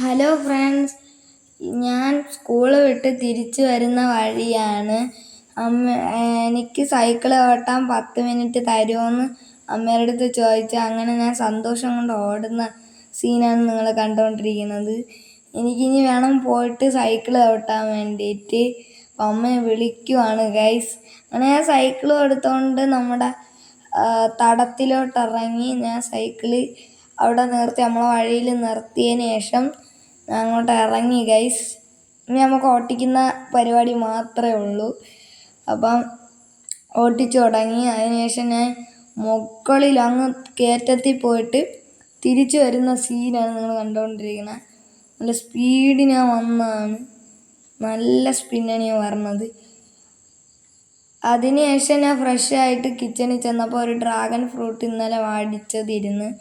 Hello friends, ഞാൻ school വിട്ട് തിരിച്ചു വരുന്ന വഴിയാണ്. എനിക്ക് സൈക്കിൾ ഓട്ടാൻ 10 മിനിറ്റ് തരുമോയെന്ന് അമ്മയുടെ അടുത്ത് ചോദിച്ചു. അങ്ങനെ ഞാൻ സന്തോഷം കൊണ്ട് ഓടുന്ന സീനാണ് നിങ്ങൾ കണ്ടുകൊണ്ടിരിക്കുന്നത്. എനിക്കിനി വേണം പോയിട്ട് സൈക്കിൾ ഓട്ടാൻ വേണ്ടിയിട്ട്. അമ്മയെ വിളിക്കുവാണ് ഗൈസ്. അങ്ങനെ ഞാൻ സൈക്കിളും എടുത്തുകൊണ്ട് നമ്മുടെ തടത്തിലോട്ടിറങ്ങി. ഞാൻ സൈക്കിള് അവിടെ നിർത്തി, നമ്മളെ വഴിയിൽ നിർത്തിയതിന് ശേഷം ഞാൻ അങ്ങോട്ട് ഇറങ്ങി ഗൈസ്. ഇനി നമുക്ക് ഓട്ടിക്കുന്ന പരിപാടി മാത്രമേ ഉള്ളൂ. അപ്പം ഓട്ടിച്ചു തുടങ്ങി. അതിനുശേഷം ഞാൻ മുകളിൽ അങ്ങ് കയറ്റത്തിൽ പോയിട്ട് തിരിച്ചു വരുന്ന സീനാണ് നിങ്ങൾ കണ്ടുകൊണ്ടിരിക്കുന്നത്. നല്ല സ്പീഡിൽ ഞാൻ വന്നതാണ്, നല്ല സ്പിന്നാണ് ഞാൻ പറഞ്ഞത്. അതിനുശേഷം ഞാൻ ഫ്രഷ് ആയിട്ട് കിച്ചണിൽ ചെന്നപ്പോൾ ഒരു ഡ്രാഗൺ ഫ്രൂട്ട് ഇന്നലെ വാടിച്ചതിരുന്ന്.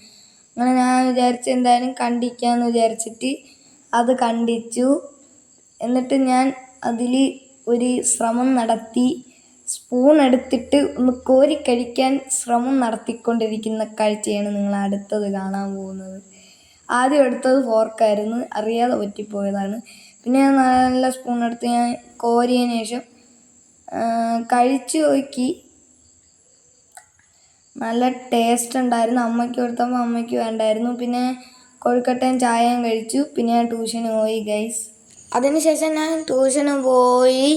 അങ്ങനെ ഞാൻ വിചാരിച്ചു എന്തായാലും കണ്ടിക്കാമെന്ന് വിചാരിച്ചിട്ട് അത് കണ്ടിച്ചു. എന്നിട്ട് ഞാൻ അതിൽ ഒരു ശ്രമം നടത്തി. സ്പൂൺ എടുത്തിട്ട് ഒന്ന് കോരി കഴിക്കാൻ ശ്രമം നടത്തിക്കൊണ്ടിരിക്കുന്ന കാഴ്ചയാണ് നിങ്ങൾ അടുത്തത് കാണാൻ പോകുന്നത്. ആദ്യം എടുത്തത് ഫോർക്കായിരുന്നു, അറിയാതെ പറ്റിപ്പോയതാണ്. പിന്നെ ഞാൻ നല്ല സ്പൂൺ എടുത്ത് ഞാൻ കോരിയതിന് ശേഷം കഴിച്ചു നോക്കി. നല്ല ടേസ്റ്റ് ഉണ്ടായിരുന്നു. അമ്മയ്ക്ക് കൊടുത്തപ്പോൾ അമ്മയ്ക്ക് വേണ്ടായിരുന്നു. പിന്നെ കൊഴുക്കട്ടയും ചായയും കഴിച്ചു. പിന്നെ ഞാൻ ട്യൂഷന് പോയി ഗൈസ്. അതിനുശേഷം ഞാൻ ട്യൂഷന് പോയി.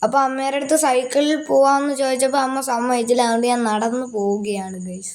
അപ്പോൾ അമ്മയുടെ അടുത്ത് സൈക്കിളിൽ പോകാമെന്ന് ചോദിച്ചപ്പോൾ അമ്മ സമ്മതിച്ചില്ല. അതുകൊണ്ട് ഞാൻ നടന്നു പോവുകയാണ് ഗൈസ്.